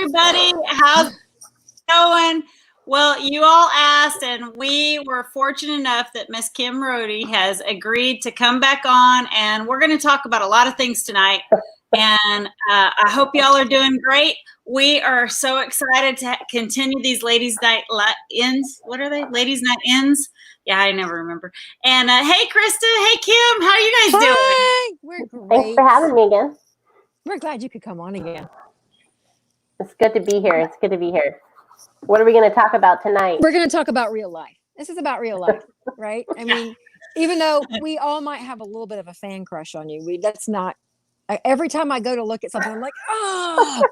everybody. How's it going? Well, you all asked, and we were fortunate enough that Miss Kim Rhode has agreed to come back on, and we're going to talk about a lot of things tonight. And I hope y'all are doing great. We are so excited to continue these Ladies' Night Ins. What are they? Ladies' Night Ins? Yeah, I never remember. And hey, Christa. Hey, Kim. How are you guys doing? Hi, we're great. Thanks for having me again. We're glad you could come on again. It's good to be here. It's good to be here. What are we going to talk about tonight? We're going to talk about real life. This is about real life, right? I mean, even though we all might have a little bit of a fan crush on you, that's not. Every time I go to look at something, I'm like, oh, I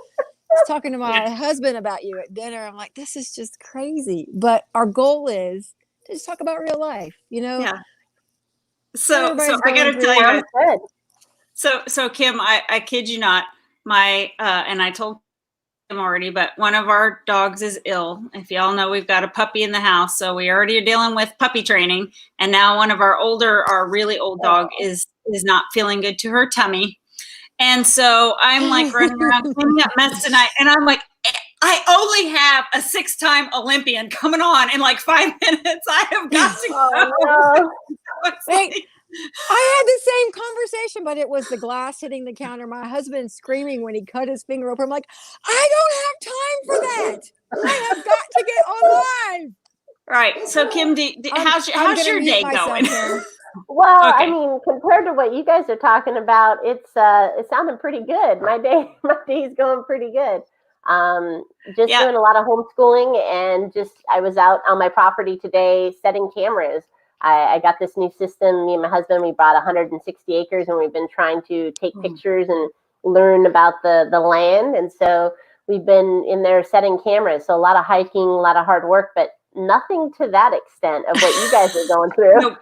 was talking to my husband about you at dinner. I'm like, this is just crazy. But our goal is to just talk about real life, you know? Yeah. So I got to tell you guys. So Kim, I kid you not, and I told him already, but one of our dogs is ill. If y'all know, we've got a puppy in the house, so we already are dealing with puppy training. And now one of our really old dog is not feeling good to her tummy. And so I'm like running around cleaning up mess tonight, and I'm like, I only have a 6-time Olympian coming on in like 5 minutes. I have got to go. No. Wait, I had the same conversation, but it was the glass hitting the counter. My husband screaming when he cut his finger open. I'm like, I don't have time for that. I have got to get on live. Right. So Kim, how's your day going? Well, okay. I mean, compared to what you guys are talking about, it's sounding pretty good. My day's going pretty good. Doing a lot of homeschooling, and I was out on my property today setting cameras. I got this new system. Me and my husband, we bought 160 acres, and we've been trying to take pictures and learn about the land. And so we've been in there setting cameras. So a lot of hiking, a lot of hard work, but nothing to that extent of what you guys are going through.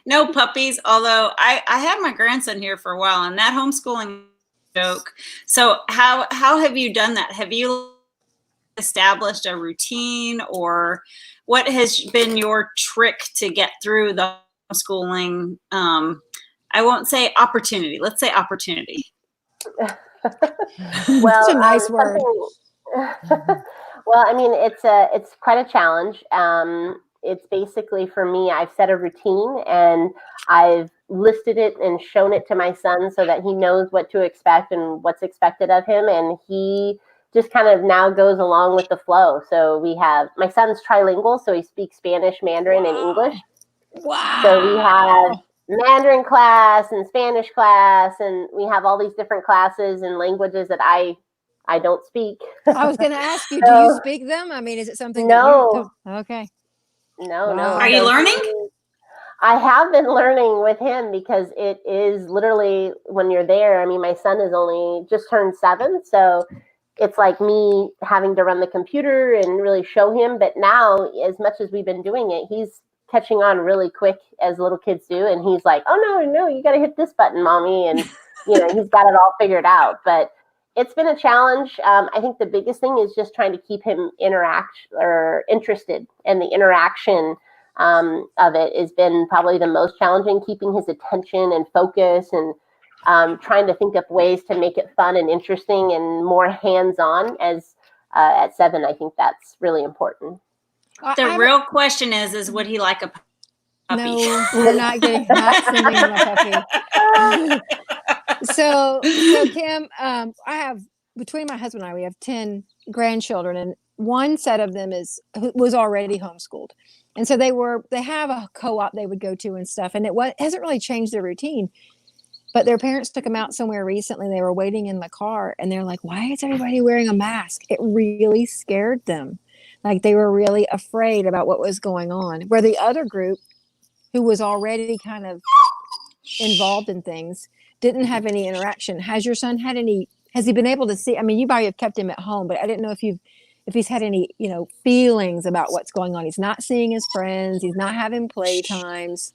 No puppies, although I had my grandson here for a while, and that homeschooling joke. So how have you done that? Have you established a routine, or what has been your trick to get through the homeschooling? I won't say opportunity. Let's say opportunity. Well, that's a nice word. Well, I mean, it's quite a challenge. It's basically, for me, I've set a routine, and I've listed it and shown it to my son so that he knows what to expect and what's expected of him. And he just kind of now goes along with the flow. So my son's trilingual, so he speaks Spanish, Mandarin, and English. Wow. So we have Mandarin class and Spanish class, and we have all these different classes and languages that I don't speak. I was going to ask you, do you speak them? I mean, is it something No. Okay. No. Are you learning? I have been learning with him, because it is literally, when you're there, I mean, my son is only just turned 7, so it's like me having to run the computer and really show him. But now, as much as we've been doing it, he's catching on really quick, as little kids do. And he's like, oh, no, you got to hit this button, mommy. And, he's got it all figured out. But it's been a challenge. I think the biggest thing is just trying to keep him interested, and the interaction of it has been probably the most challenging, keeping his attention and focus, and trying to think up ways to make it fun and interesting and more hands-on. As at 7, I think that's really important. The real question is would he like a puppy? No, we're not sending him a puppy. So Kim, between my husband and I, we have 10 grandchildren, and one set of them was already homeschooled. And so they have a co-op they would go to and stuff. And it hasn't really changed their routine, but their parents took them out somewhere recently. They were waiting in the car, and they're like, why is everybody wearing a mask? It really scared them. Like, they were really afraid about what was going on, where the other group, who was already kind of involved in things, didn't have any interaction. Has your son has he been able to see? I mean, you probably have kept him at home, but I didn't know if he's had any, feelings about what's going on. He's not seeing his friends. He's not having playtimes.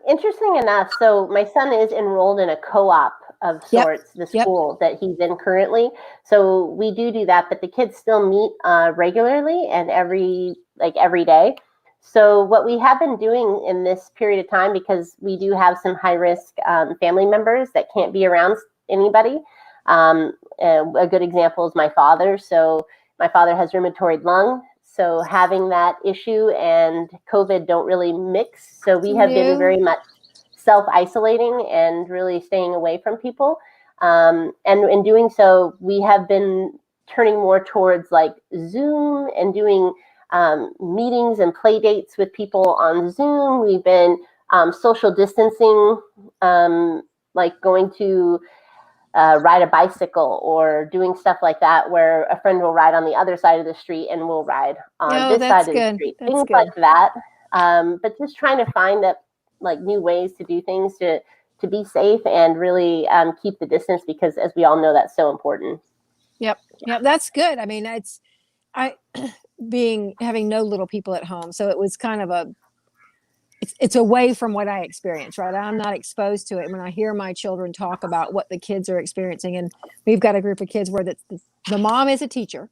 Interesting enough, so my son is enrolled in a co-op of sorts, the school that he's in currently. So we do that, but the kids still meet regularly and every day. So what we have been doing in this period of time, because we do have some high-risk family members that can't be around anybody, A good example is my father. So my father has rheumatoid lung. So having that issue and COVID don't really mix. So we have been very much self-isolating and really staying away from people. And in doing so, we have been turning more towards like Zoom and doing meetings and play dates with people on Zoom. We've been social distancing, like going to ride a bicycle or doing stuff like that, where a friend will ride on the other side of the street and we'll ride on this side of the street. Things like that. But just trying to find that like new ways to do things to be safe and really keep the distance, because as we all know, that's so important. Yep. That's good. I mean, having no little people at home. So it was kind of it's away from what I experienced, right? I'm not exposed to it. When I hear my children talk about what the kids are experiencing, and we've got a group of kids where the mom is a teacher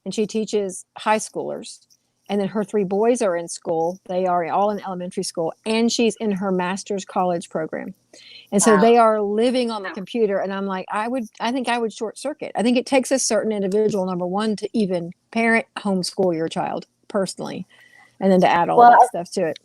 and she teaches high schoolers, and then her 3 boys are in school. They are all in elementary school, and she's in her master's college program. And so they are living on the computer. And I'm like, I think I would short circuit. I think it takes a certain individual, number one, to even parent homeschool your child personally, and then to add all that stuff to it.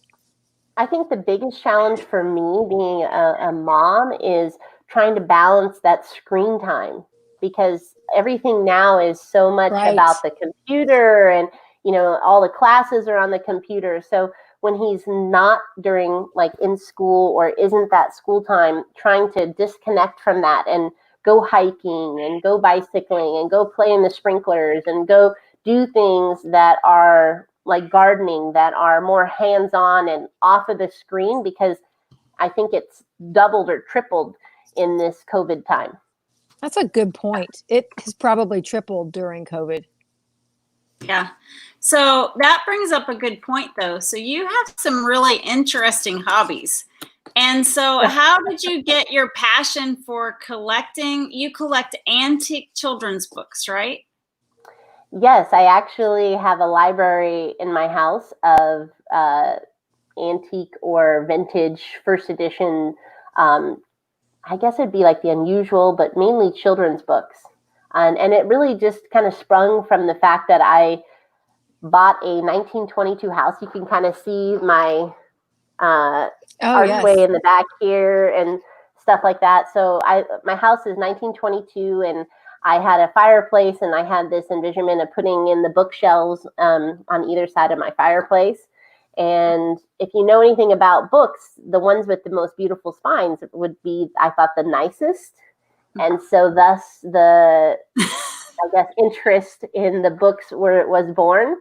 I think the biggest challenge for me being a mom is trying to balance that screen time, because everything now is so much about the computer, and, you know, all the classes are on the computer. So when he's not during like in school or isn't that school time, trying to disconnect from that and go hiking and go bicycling and go play in the sprinklers and go do things that are like gardening, that are more hands-on and off of the screen, because I think it's doubled or tripled in this COVID time. That's a good point. It has probably tripled during COVID. Yeah. So that brings up a good point, though. So you have some really interesting hobbies. And so how did you get your passion for collecting? You collect antique children's books, right? Yes, I actually have a library in my house of antique or vintage first edition. I guess it'd be like the unusual, but mainly children's books. And it really just kind of sprung from the fact that I bought a 1922 house. You can kind of see my archway in the back here and stuff like that. So my house is 1922, and I had a fireplace, and I had this envisionment of putting in the bookshelves on either side of my fireplace. And if you know anything about books, the ones with the most beautiful spines would be, I thought, the nicest. And so thus the, I guess, interest in the books was born.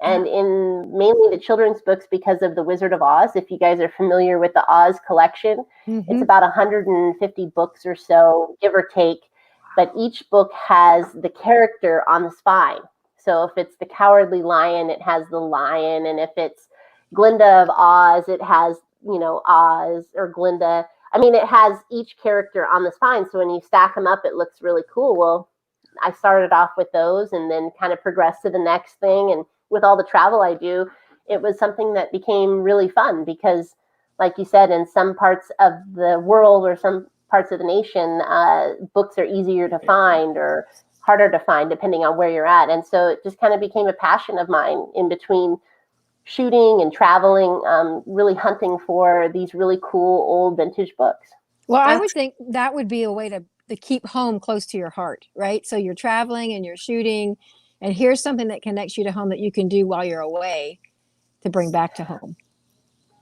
And in mainly the children's books, because of the Wizard of Oz. If you guys are familiar with the Oz collection, it's about 150 books or so, give or take. But each book has the character on the spine. So if it's the Cowardly Lion, it has the lion. And if it's Glinda of Oz, it has, you know, Oz or Glinda. I mean, it has each character on the spine. So when you stack them up, it looks really cool. Well, I started off with those and then kind of progressed to the next thing. And with all the travel I do, it was something that became really fun because, like you said, in some parts of the world or some parts of the nation, books are easier to find or harder to find depending on where you're at. And so it just kind of became a passion of mine in between shooting and traveling, really hunting for these really cool old vintage books. Well, I would think that would be a way to keep home close to your heart, right? So you're traveling and you're shooting, and here's something that connects you to home that you can do while you're away to bring back to home.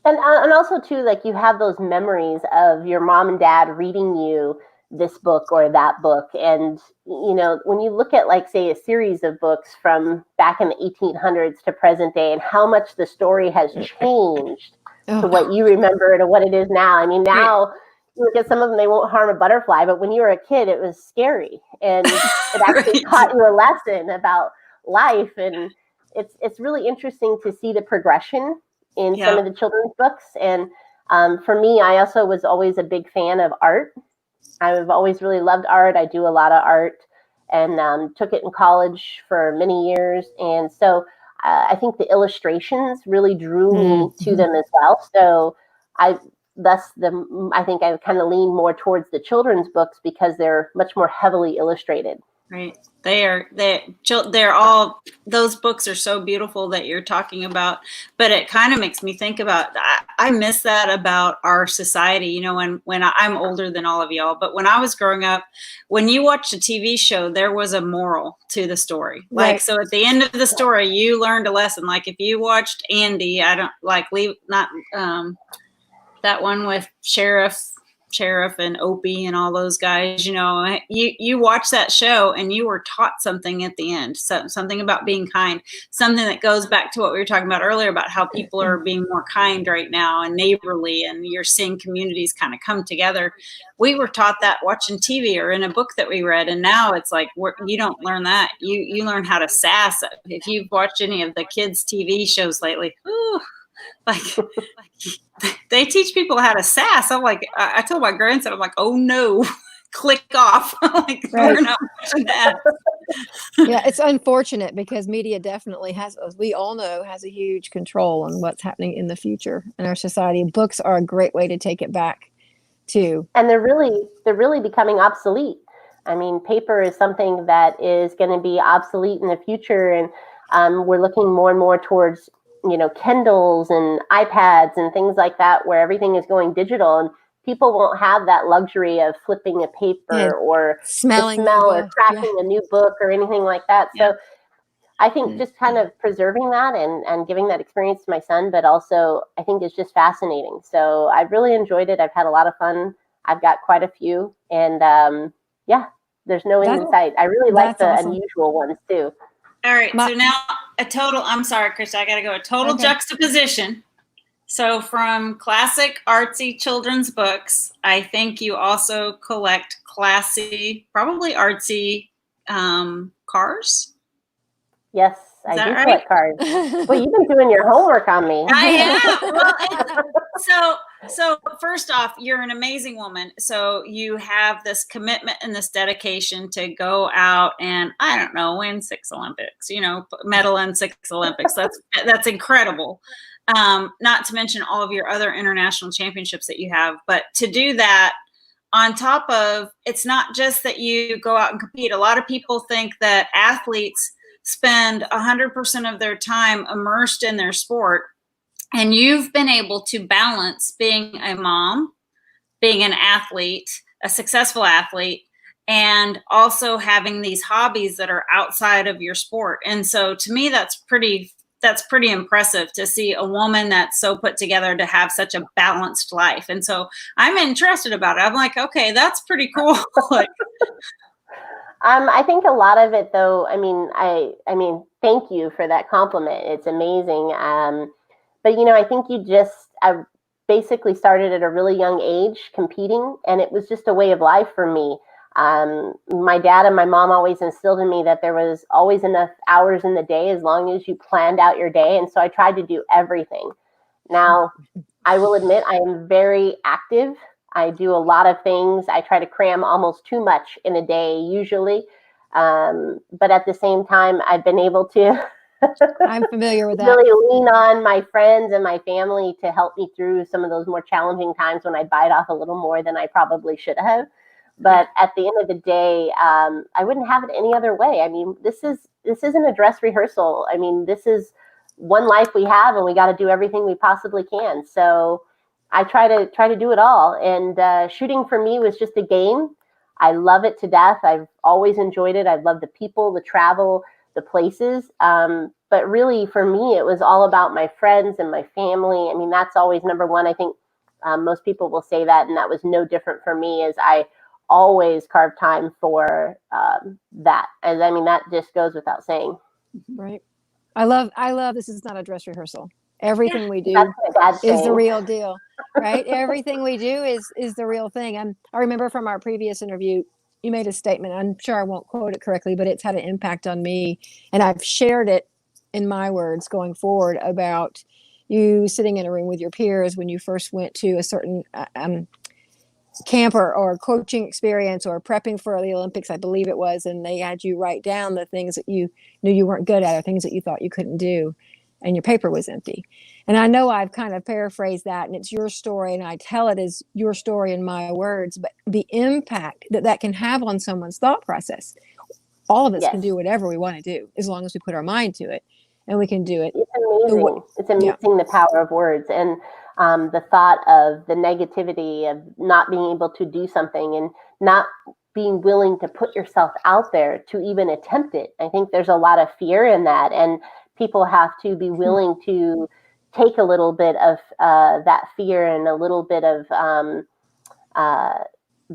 And also, too, like you have those memories of your mom and dad reading you this book or that book. And, you know, when you look at, like, say, a series of books from back in the 1800s to present day and how much the story has changed to what you remember to what it is now. I mean, now you look at some of them, they won't harm a butterfly. But when you were a kid, it was scary. And it actually taught you a lesson about life. And it's really interesting to see the progression in some of the children's books. And for me, I also was always a big fan of art. I've always really loved art. I do a lot of art and took it in college for many years. And so I think the illustrations really drew me to them as well. So thus I think I kind of lean more towards the children's books because they're much more heavily illustrated. Right. They're all, those books are so beautiful that you're talking about, but it kind of makes me think about, I miss that about our society, you know, when I'm older than all of y'all, but when I was growing up, when you watched a TV show, there was a moral to the story. Like, Right. so at the end of the story, you learned a lesson. Like if you watched Andy, I don't like that one with Sheriff and Opie and all those guys, you know, you watch that show and you were taught something at the end, something about being kind, something that goes back to what we were talking about earlier about how people are being more kind right now and neighborly, and you're seeing communities kind of come together. We were taught that watching TV or in a book that we read, and now it's like you don't learn that. You learn how to sass. If you've watched any of the kids' TV shows lately, ooh, like they teach people how to sass. I'm like, I told my grandson, I'm like, oh no, click off. Like, Right. we're not watching that. Yeah, it's unfortunate because media definitely has, as we all know, has a huge control on what's happening in the future in our society. Books are a great way to take it back too. And they're really becoming obsolete. I mean, paper is something that is going to be obsolete in the future, and we're looking more and more towards, you know, Kindles and iPads and things like that, where everything is going digital, and people won't have that luxury of flipping a paper or smelling the smell or cracking a new book or anything like that. So I think just kind of preserving that and giving that experience to my son, but also I think it's just fascinating. So I've really enjoyed it. I've had a lot of fun. I've got quite a few, and there's no end in sight. I really like the unusual ones too. All right, so now I'm sorry, Christa, I gotta go. A total juxtaposition. So from classic artsy children's books, I think you also collect classy, probably artsy cars. Yes, I do collect cars. Well, you've been doing your homework on me. I have. Well, so first off, you're an amazing woman. So you have this commitment and this dedication to go out and, I don't know, win 6 Olympics, you know, medal in 6 Olympics. That's incredible. Not to mention all of your other international championships that you have. But to do that on top of, it's not just that you go out and compete. A lot of people think that athletes spend 100% of their time immersed in their sport. And you've been able to balance being a mom, being an athlete, a successful athlete, and also having these hobbies that are outside of your sport. And so to me, that's pretty impressive to see a woman that's so put together to have such a balanced life. And so I'm interested about it. I'm like, okay, that's pretty cool. Like, I think a lot of it, though, I mean, thank you for that compliment. It's amazing. But, you know, I think I basically started at a really young age competing, and it was just a way of life for me. My dad and my mom always instilled in me that there was always enough hours in the day as long as you planned out your day. And so I tried to do everything. Now, I will admit I am very active. I do a lot of things. I try to cram almost too much in a day usually. But at the same time, I've been able to I'm familiar with that. Really lean on my friends and my family to help me through some of those more challenging times when I bite off a little more than I probably should have. But at the end of the day, I wouldn't have it any other way. I mean, this isn't a dress rehearsal. I mean, this is one life we have, and we got to do everything we possibly can. So I try to do it all. And shooting for me was just a game. I love it to death. I've always enjoyed it. I love the people, the travel, the places. But really, for me, it was all about my friends and my family. I mean, that's always number one. I think most people will say that, and that was no different for me, as I always carve time for that. And I mean, that just goes without saying. Right. I love this is not a dress rehearsal. Everything we do is the real deal, right? Everything we do is the real thing. I remember from our previous interview, you made a statement. I'm sure I won't quote it correctly, but it's had an impact on me. And I've shared it in my words going forward about you sitting in a room with your peers when you first went to a certain camp or coaching experience or prepping for the Olympics, I believe it was, and they had you write down the things that you knew you weren't good at or things that you thought you couldn't do. and your paper was empty. And I know I've kind of paraphrased that, and it's your story, and I tell it as your story in my words, but the impact that that can have on someone's thought process. All of us can do whatever we want to do as long as we put our mind to it, and we can do it. It's amazing. It's amazing the power of words, and the thought of the negativity of not being able to do something and not being willing to put yourself out there to even attempt it. I think there's a lot of fear in that, and people have to be willing to take a little bit of that fear and a little bit of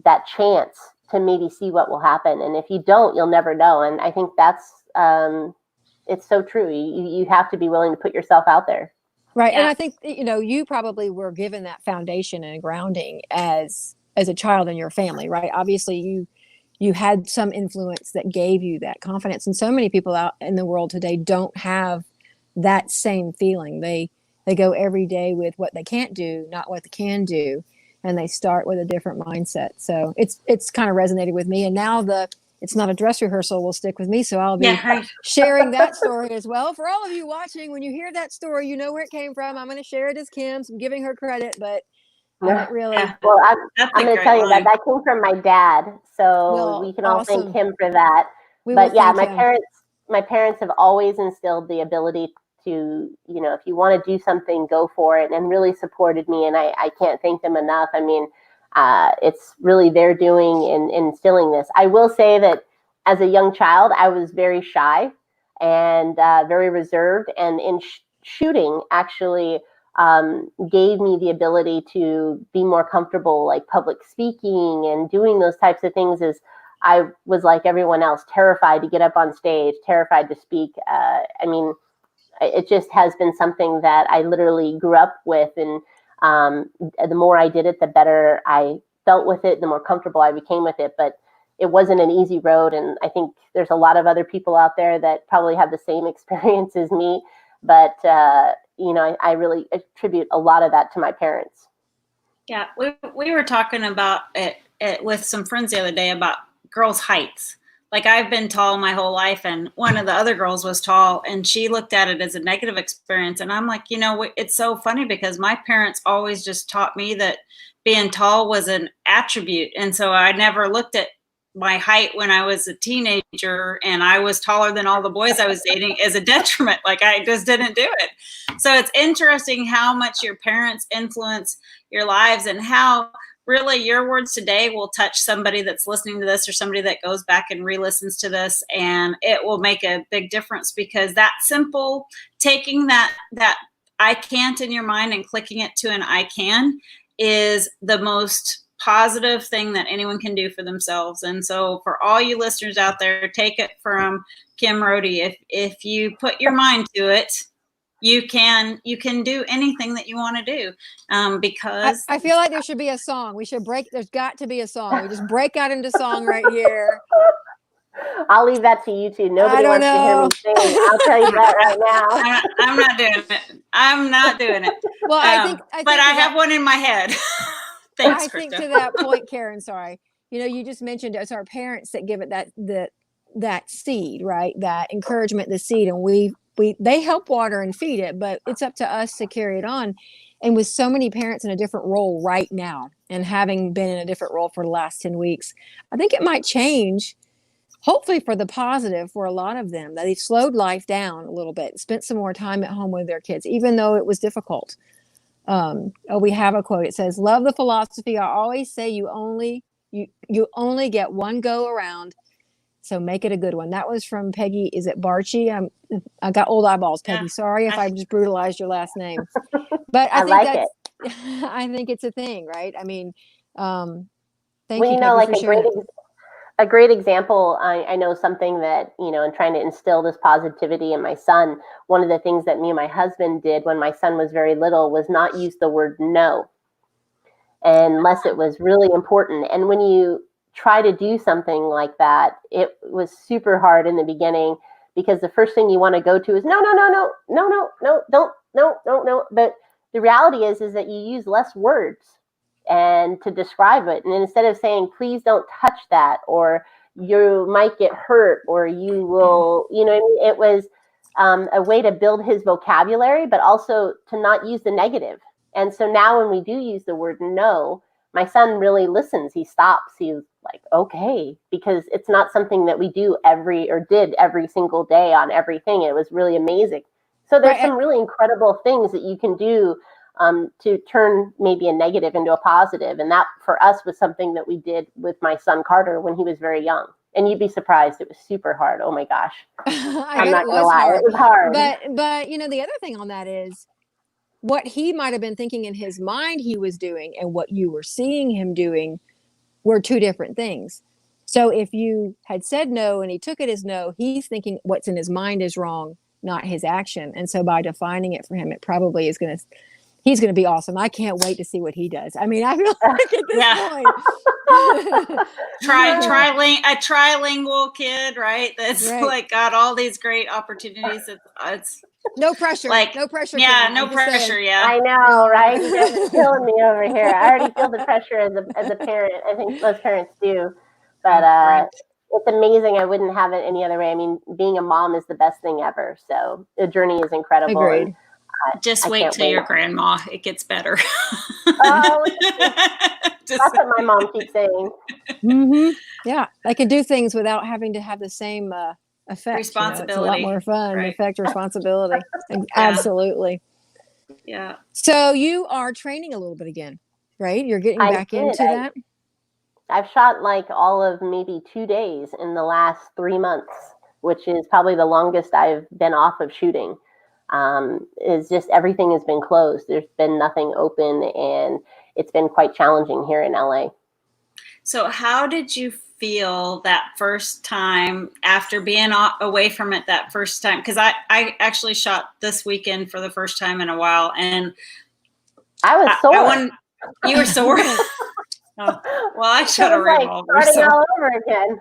that chance to maybe see what will happen. And if you don't, you'll never know. And I think that's it's so true. You have to be willing to put yourself out there. Right. Yeah. And I think, you probably were given that foundation and grounding as a child in your family, right? Obviously you had some influence that gave you that confidence. And so many people out in the world today don't have that same feeling. They go every day with what they can't do, not what they can do. And they start with a different mindset. So it's kind of resonated with me. And now it's not a dress rehearsal will stick with me. So I'll be sharing that story as well. For all of you watching, when you hear that story, you know where it came from. I'm going to share it as Kim's. I'm giving her credit, but I don't really. Well, I'm going to tell you that came from my dad. So we can all thank him for that. But yeah, my parents have always instilled the ability to, if you want to do something, go for it, and really supported me. And I can't thank them enough. I mean, it's really their doing in instilling this. I will say that as a young child, I was very shy and very reserved. And in shooting, actually gave me the ability to be more comfortable, like public speaking and doing those types of things. As I was like everyone else, terrified to get up on stage, terrified to speak. I mean, it just has been something that I literally grew up with. And the more I did it, the better I felt with it, the more comfortable I became with it. But it wasn't an easy road. And I think there's a lot of other people out there that probably have the same experience as me. But, I really attribute a lot of that to my parents. Yeah, we were talking about it with some friends the other day about girls' heights. Like, I've been tall my whole life, and one of the other girls was tall, and she looked at it as a negative experience. And I'm like, it's so funny because my parents always just taught me that being tall was an attribute. And so I never looked at my height when I was a teenager and I was taller than all the boys I was dating as a detriment. Like, I just didn't do it. So it's interesting how much your parents influence your lives and how really your words today will touch somebody that's listening to this or somebody that goes back and re-listens to this, and it will make a big difference, because that simple taking that I can't in your mind and clicking it to an I can is the most positive thing that anyone can do for themselves. And so for all you listeners out there, take it from Kim Rhode. If you put your mind to it, you can do anything that you want to do, because I feel like there should be a song. There's got to be a song. We just break out into song right here. I'll leave that to you two. Nobody wants to hear me sing. I'll tell you that right now. I'm not doing it. Well, I think but I have one in my head. Thanks, I think Christa. To that point, Karen, sorry. You just mentioned it's our parents that give it that seed, right? That encouragement, the seed, and they help water and feed it, but it's up to us to carry it on. And with so many parents in a different role right now, and having been in a different role for the last 10 weeks, I think it might change, hopefully for the positive for a lot of them, that they've slowed life down a little bit, spent some more time at home with their kids, even though it was difficult. We have a quote. It says, "Love the philosophy. I always say you only get one go around. So make it a good one." That was from Peggy. Is it Barchi? I got old eyeballs, Peggy. Yeah. Sorry if I just brutalized your last name. But I think I think it's a thing, right? I mean, thank you, Peggy, for sharing. A great example, I know something that, in trying to instill this positivity in my son, one of the things that me and my husband did when my son was very little was not use the word no, unless it was really important. And when you try to do something like that, it was super hard in the beginning, because the first thing you want to go to is no, don't. But the reality is that you use less words and to describe it. And instead of saying, please don't touch that, or you might get hurt, or you will, it was a way to build his vocabulary, but also to not use the negative. And so now when we do use the word no, my son really listens. He stops. He's like, okay, because it's not something that we do did every single day on everything. It was really amazing. So there's some really incredible things that you can do to turn maybe a negative into a positive. And that for us was something that we did with my son Carter when he was very young. And you'd be surprised. It was super hard. Oh my gosh. I'm not going to lie. It was hard. But you know, the other thing on that is what he might have been thinking in his mind he was doing and what you were seeing him doing were two different things. So if you had said no and he took it as no, he's thinking what's in his mind is wrong, not his action. And so by defining it for him, it probably is he's going to be awesome. I can't wait to see what he does. I mean, I feel like at this point. A trilingual kid, right? That's like got all these great opportunities. It's no pressure. No pressure. Yeah, no pressure. Yeah. I know, right? You're killing me over here. I already feel the pressure as a parent. I think most parents do. But it's amazing. I wouldn't have it any other way. I mean, being a mom is the best thing ever. So the journey is incredible. Agreed. Just wait till your grandma. It gets better. Oh, that's what my mom keeps saying. Mm-hmm. Yeah, I can do things without having to have the same effect. Responsibility. It's a lot more fun. Right. Effect, responsibility. Absolutely. Yeah. So you are training a little bit again, right? You're getting back into that. I've shot like all of maybe 2 days in the last 3 months, which is probably the longest I've been off of shooting. Is just everything has been closed. There's been nothing open, and it's been quite challenging here in LA. So how did you feel that first time after being away from it that first time? Because I actually shot this weekend for the first time in a while, and I was sore. You were sore? Oh, well, I shot a revolver. Starting all over again.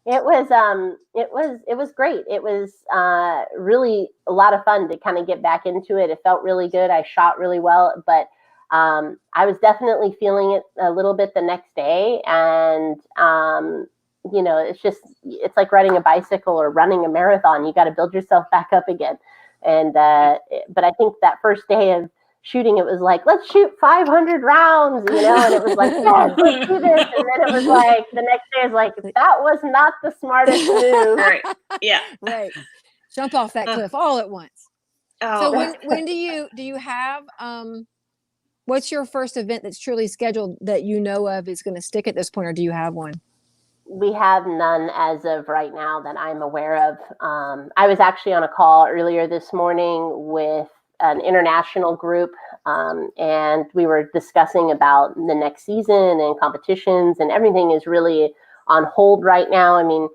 It was great. It was really a lot of fun to kind of get back into it. It felt really good. I shot really well, but I was definitely feeling it a little bit the next day. And, it's like riding a bicycle or running a marathon. You got to build yourself back up again. And, but I think that first day of shooting, it was like, let's shoot 500 rounds, and it was like, yes, let's do this. And then it was like, the next day is like, that was not the smartest move. Right. Yeah. Right. Jump off that cliff all at once. Oh. So when do you have, what's your first event that's truly scheduled that you know of is going to stick at this point, or do you have one? We have none as of right now that I'm aware of. I was actually on a call earlier this morning with an international group, and we were discussing about the next season and competitions, and everything is really on hold right now. I mean,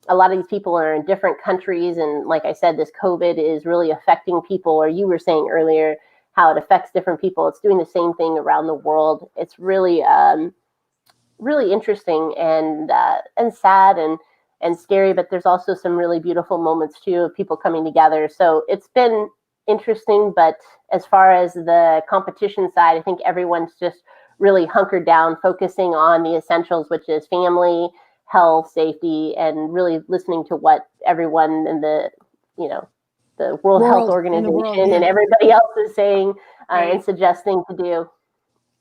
a lot of these people are in different countries, and like I said, this COVID is really affecting people, or you were saying earlier how it affects different people. It's doing the same thing around the world. It's really, really interesting and sad and scary, but there's also some really beautiful moments too of people coming together. So it's been interesting, but as far as the competition side, I think everyone's just really hunkered down, focusing on the essentials, which is family, health, safety, and really listening to what everyone in the World Health Organization and everybody else is saying and suggesting to do,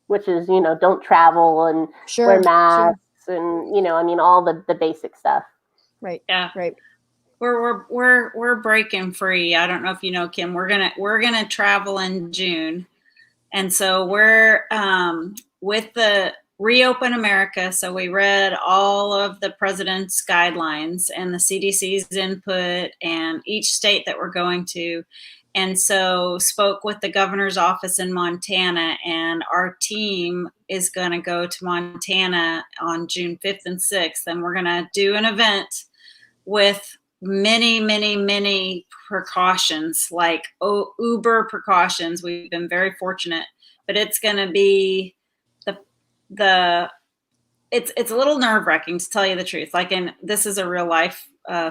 which is, don't travel and wear masks and, all the basic stuff. Right. Yeah. Right. We're breaking free. I don't know if you know, Kim, we're gonna travel in June. And so we're with the Reopen America. So we read all of the president's guidelines and the CDC's input and each state that we're going to. And so spoke with the governor's office in Montana, and our team is going to go to Montana on June 5th and 6th. And we're going to do an event with many, many, many precautions, like uber precautions. We've been very fortunate, but it's going to be it's a little nerve-wracking, to tell you the truth. This is a real life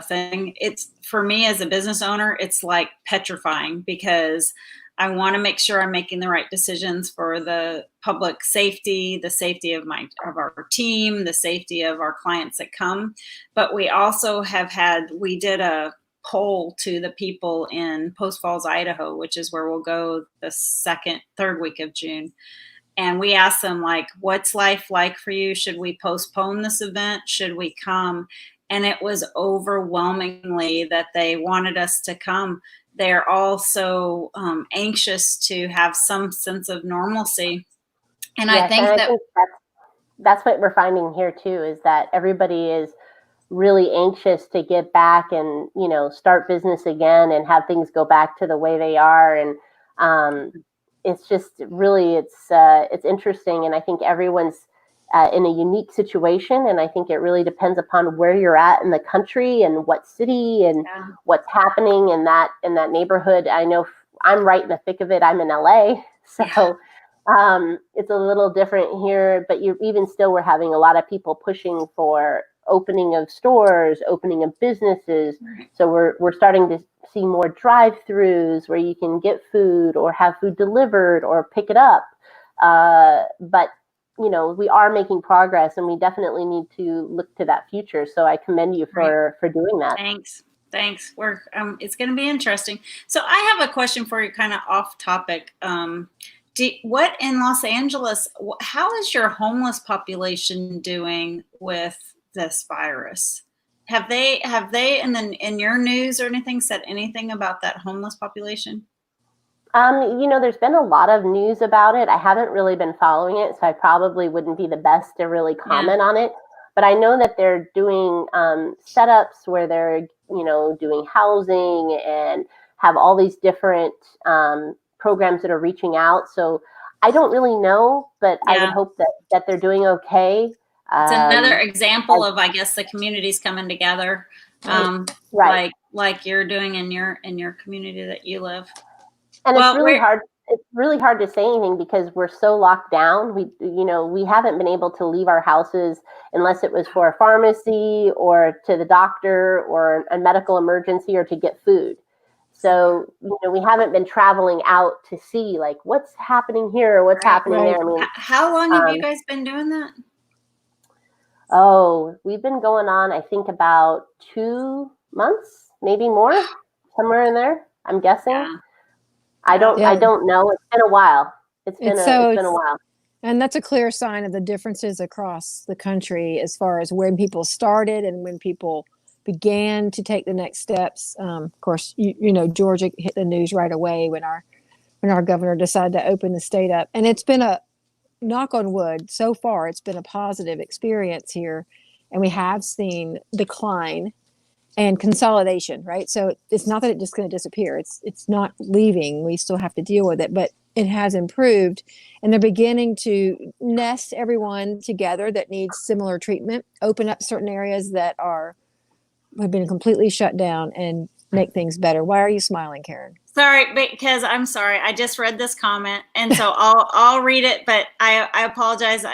thing. It's, for me as a business owner, it's like petrifying, because I want to make sure I'm making the right decisions for the public safety, the safety of our team, the safety of our clients that come. But we also we did a poll to the people in Post Falls, Idaho, which is where we'll go the third week of June. And we asked them, like, what's life like for you? Should we postpone this event? Should we come? And it was overwhelmingly that they wanted us to come. They're all so anxious to have some sense of normalcy. And yes, I think that's what we're finding here too, is that everybody is really anxious to get back and, you know, start business again and have things go back to the way they are. And it's just really, it's interesting. And I think everyone's in a unique situation. And I think it really depends upon where you're at in the country and what city and what's happening in that neighborhood. I know I'm right in the thick of it. I'm in LA. So it's a little different here, but even still, we're having a lot of people pushing for opening of stores, opening of businesses. So we're starting to see more drive-throughs where you can get food or have food delivered or pick it up. But you know, we are making progress, and we definitely need to look to that future. So I commend you for doing that. Thanks. It's going to be interesting. So I have a question for you, kind of off topic. What in Los Angeles, how is your homeless population doing with this virus? Have they in your news or anything said anything about that homeless population? You know, there's been a lot of news about it. I haven't really been following it, so I probably wouldn't be the best to really comment on it. But I know that they're doing setups where they're, you know, doing housing and have all these different programs that are reaching out. So I don't really know, but I would hope that they're doing okay. It's another example of, I guess, the communities coming together, like you're doing in your community that you live. And it's really hard. It's really hard to say anything because we're so locked down. We haven't been able to leave our houses unless it was for a pharmacy or to the doctor or a medical emergency or to get food. So, you know, we haven't been traveling out to see like what's happening here or what's happening there. I mean, how long have you guys been doing that? Oh, we've been going on, I think, about 2 months, maybe more, somewhere in there, I'm guessing. Yeah. I don't know. It's been a while. It's been a while. And that's a clear sign of the differences across the country as far as when people started and when people began to take the next steps. Of course, you know, Georgia hit the news right away when our governor decided to open the state up. And it's been a, knock on wood, so far it's been a positive experience here. And we have seen decline and consolidation, right? So it's not that it's just going to disappear. It's not leaving. We still have to deal with it, but it has improved. And they're beginning to nest everyone together that needs similar treatment, open up certain areas that have been completely shut down and make things better. Why are you smiling, Karen? Sorry, because I'm sorry. I just read this comment, and so I'll read it. But I apologize.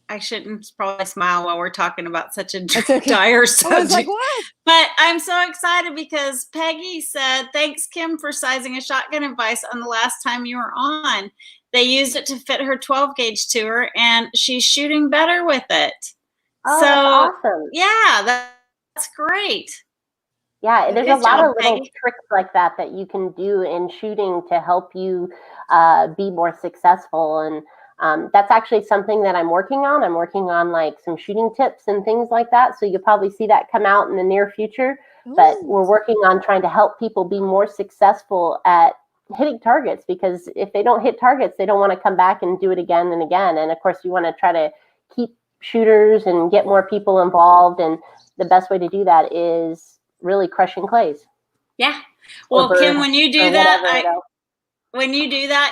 I shouldn't probably smile while we're talking about such a dire subject. I was like, what? But I'm so excited because Peggy said, "Thanks, Kim, for sizing a shotgun advice on the last time you were on. They used it to fit her 12 gauge to her, and she's shooting better with it." Oh, so, that's awesome. Yeah, that's great. Yeah, there's a lot of little tricks like that you can do in shooting to help you be more successful. And that's actually something that I'm working on. I'm working on like some shooting tips and things like that. So you'll probably see that come out in the near future. Ooh. But we're working on trying to help people be more successful at hitting targets, because if they don't hit targets, they don't want to come back and do it again and again. And of course, you want to try to keep shooters and get more people involved. And the best way to do that is really crushing clays. Yeah. Well, Kim, when you do that,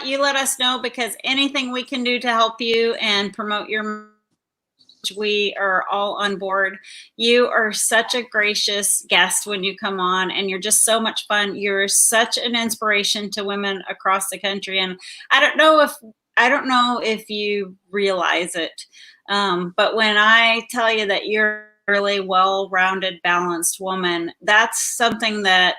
you let us know, because anything we can do to help you and promote your, we are all on board. You are such a gracious guest when you come on, and you're just so much fun. You're such an inspiration to women across the country. And I don't know if you realize it. But when I tell you that you're really well-rounded, balanced woman, that's something that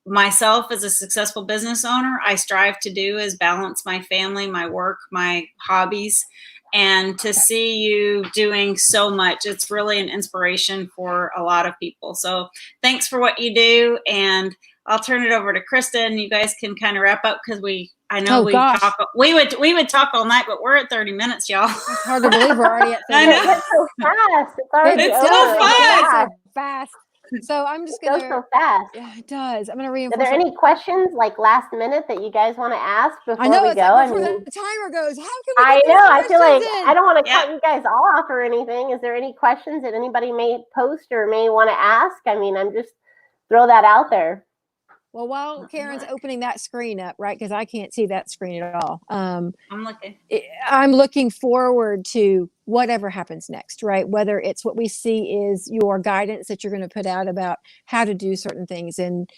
myself as a successful business owner, I strive to do, is balance my family, my work, my hobbies. and to see you doing so much. It's really an inspiration for a lot of people. So thanks for what you do. And I'll turn it over to Christa, and you guys can kind of wrap up, because we would talk all night, but we're at 30 minutes, y'all. It's hard to believe we're already at 30 I know. It's so fast. It's already It's over. so fast. So fast. So I'm just It goes gonna. so fast. Yeah, it does. I'm gonna Are reinforce. there any questions like last minute that you guys want to ask before I know we it's go? like I before mean, the timer goes. How can we I get these know. I feel like questions in? I don't want to Yeah. cut you guys off or anything. Is there any questions that anybody may post or may want to ask? I mean, I'm just throw that out there. Well, while Karen's opening that screen up, right? Because I can't see that screen at all. I'm looking. I'm looking forward to whatever happens next, right? Whether it's what we see is your guidance that you're going to put out about how to do certain things and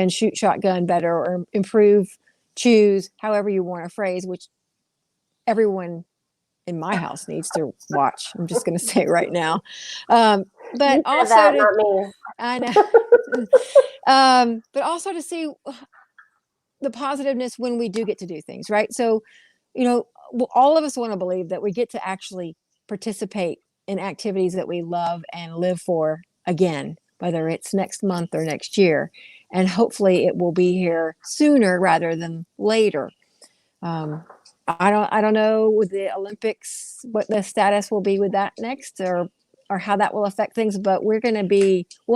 shoot shotgun better, or improve, choose, however you want to phrase, which everyone in my house needs to watch. I'm just going to say right now. But You said also that, not me. I know. But also to see the positiveness when we do get to do things, right? So, all of us want to believe that we get to actually participate in activities that we love and live for again, whether it's next month or next year. And hopefully it will be here sooner rather than later. I don't know with the Olympics what the status will be with that next, or how that will affect things, but we'll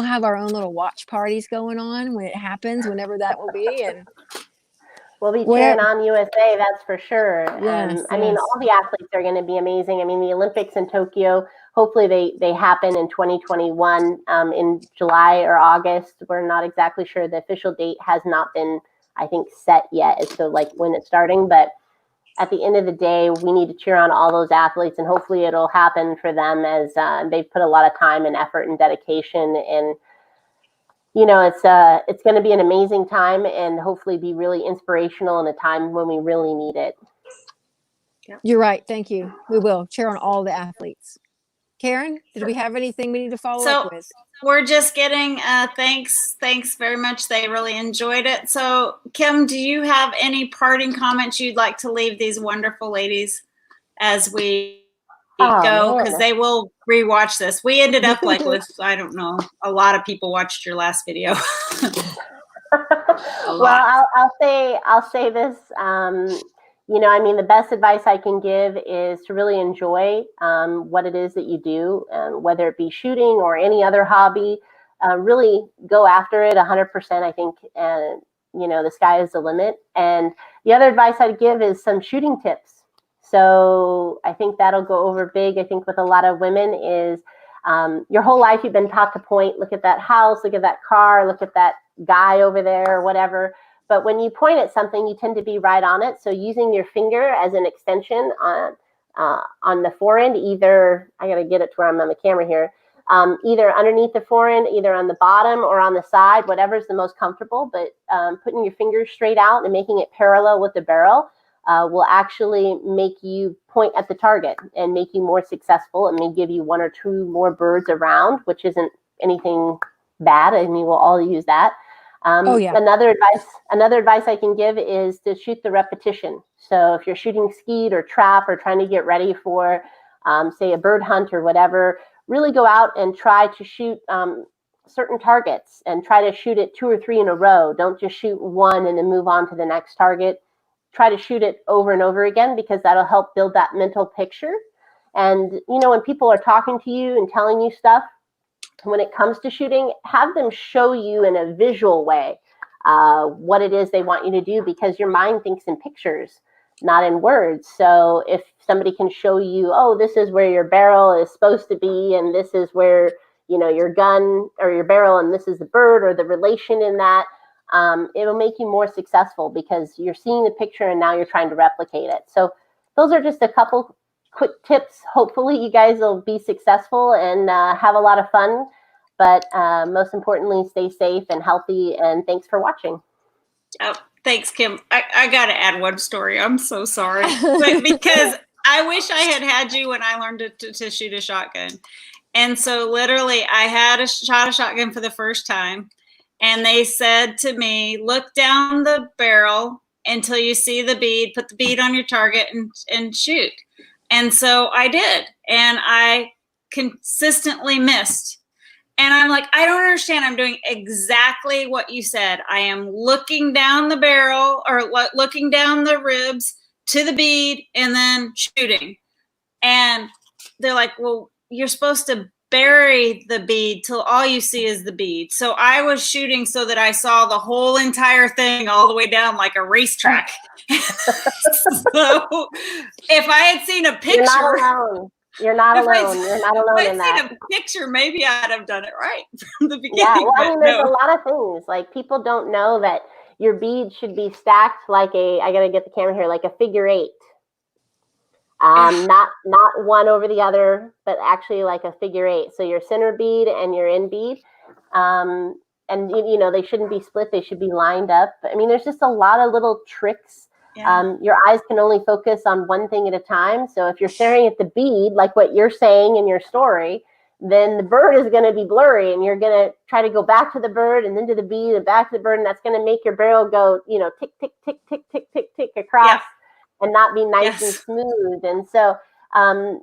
have our own little watch parties going on when it happens, whenever that will be. And we'll be cheering on USA, that's for sure. Yes, I mean, all the athletes are going to be amazing. I mean, the Olympics in Tokyo, hopefully they happen in 2021 in July or August. We're not exactly sure. The official date has not been, I think, set yet as to like when it's starting, but at the end of the day, we need to cheer on all those athletes, and hopefully it'll happen for them, as they've put a lot of time and effort and dedication. And it's going to be an amazing time, and hopefully be really inspirational in a time when we really need it. You're right. Thank you. We will cheer on all the athletes. Karen, did we have anything we need to follow up with? We're just getting thanks very much. They really enjoyed it. So Kim, do you have any parting comments you'd like to leave these wonderful ladies as we go? Because they will rewatch this. We ended up like with, I don't know, a lot of people watched your last video. Well, I'll say this. I mean, the best advice I can give is to really enjoy what it is that you do, whether it be shooting or any other hobby. Really go after it 100%. I think, the sky is the limit. And the other advice I'd give is some shooting tips. So I think that'll go over big. I think with a lot of women is your whole life you've been taught to point, look at that house, look at that car, look at that guy over there, or whatever. But when you point at something, you tend to be right on it. So using your finger as an extension on the forend, either, I got to get it to where I'm on the camera here, either underneath the forend, either on the bottom or on the side, whatever's the most comfortable. But putting your fingers straight out and making it parallel with the barrel will actually make you point at the target and make you more successful. It may give you one or two more birds around, which isn't anything bad. I mean, we'll all use that. Another advice I can give is to shoot the repetition. So if you're shooting skeet or trap or trying to get ready for, say, a bird hunt or whatever, really go out and try to shoot certain targets and try to shoot it 2 or 3 in a row. Don't just shoot one and then move on to the next target. Try to shoot it over and over again, because that'll help build that mental picture. And, when people are talking to you and telling you stuff, when it comes to shooting, have them show you in a visual way what it is they want you to do, because your mind thinks in pictures, not in words. So if somebody can show you, oh, this is where your barrel is supposed to be, and this is where, your gun or your barrel, and this is the bird, or the relation in that, it'll make you more successful, because you're seeing the picture and now you're trying to replicate it. So those are just a couple quick tips. Hopefully you guys will be successful and have a lot of fun, but most importantly, stay safe and healthy, and thanks for watching. Oh, thanks, Kim. I got to add one story. I'm so sorry, but because I wish I had you when I learned to shoot a shotgun. And so literally I had shot a shotgun for the first time, and they said to me, look down the barrel until you see the bead, put the bead on your target and shoot. And so I did, and I consistently missed. And I'm like, I don't understand. I'm doing exactly what you said. I am looking down the barrel or looking down the ribs to the bead and then shooting. And they're like, well, you're supposed to bury the bead till all you see is the bead. So I was shooting so that I saw the whole entire thing all the way down like a racetrack. So if I had seen a picture, you're not alone. You're not alone in that. If I'd seen a picture, maybe I'd have done it right from the beginning. Yeah, well, I mean, there's a lot of things. Like, people don't know that your bead should be stacked like I gotta get the camera here, like a figure 8. Not one over the other, but actually like a figure 8. So your center bead and your end bead, and they shouldn't be split. They should be lined up. I mean, there's just a lot of little tricks. Yeah. Your eyes can only focus on one thing at a time. So if you're staring at the bead, like what you're saying in your story, then the bird is going to be blurry, and you're going to try to go back to the bird and then to the bead and back to the bird, and that's going to make your barrel go, tick, tick, tick, tick, tick, tick, tick across. Yeah. And not be nice and smooth. And so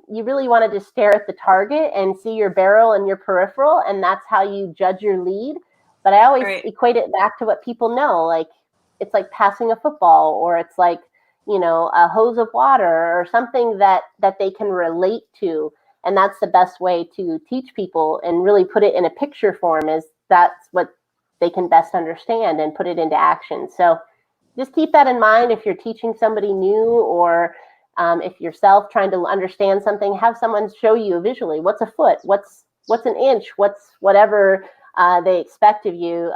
you really want to just stare at the target and see your barrel and your peripheral, and that's how you judge your lead. But I always equate it back to what people know. Like, it's like passing a football, or it's like, a hose of water, or something that they can relate to. And that's the best way to teach people and really put it in a picture form, is that's what they can best understand and put it into action. So just keep that in mind if you're teaching somebody new, or if yourself trying to understand something, have someone show you visually what's a foot, what's an inch, what's whatever they expect of you,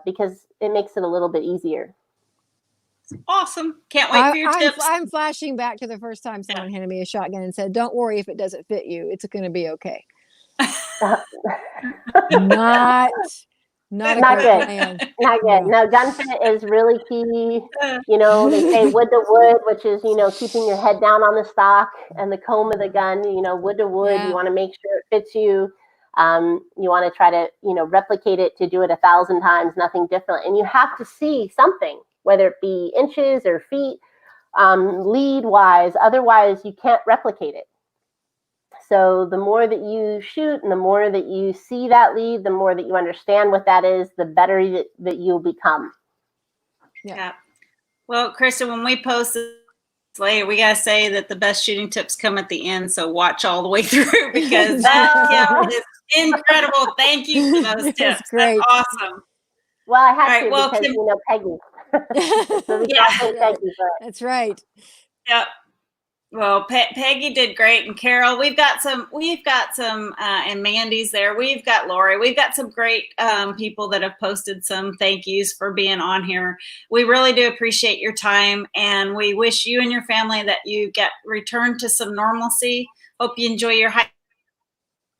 because it makes it a little bit easier. Awesome. Can't wait for your tips. I'm flashing back to the first time someone handed me a shotgun and said, don't worry if it doesn't fit you. It's going to be okay. Not good. Not good. No, gun fit is really key. They say wood to wood, which is, keeping your head down on the stock and the comb of the gun, wood to wood. Yeah. You want to make sure it fits you. You want to try to, replicate it, to do it 1,000 times, nothing different. And you have to see something, whether it be inches or feet, lead wise. Otherwise, you can't replicate it. So the more that you shoot and the more that you see that lead, the more that you understand what that is, the better that you'll become. Yeah. Well, Christa, when we post this later, we got to say that the best shooting tips come at the end. So watch all the way through, because that is incredible. Thank you for those tips. That's great. That's awesome. Well, I have to, because, Peggy. So thank you for it. That's right. Yeah. Well, Peggy did great, and Carol, we've got some, and Mandy's there. We've got Lori. We've got some great people that have posted some thank yous for being on here. We really do appreciate your time, and we wish you and your family that you get returned to some normalcy. Hope you enjoy your hike.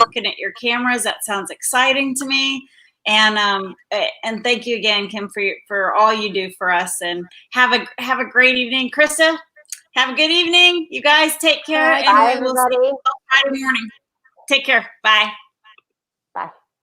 Looking at your cameras, that sounds exciting to me. And thank you again, Kim, for all you do for us. And have a great evening, Christa. Have a good evening. You guys take care. Bye, and we will see you Friday morning. Take care. Bye.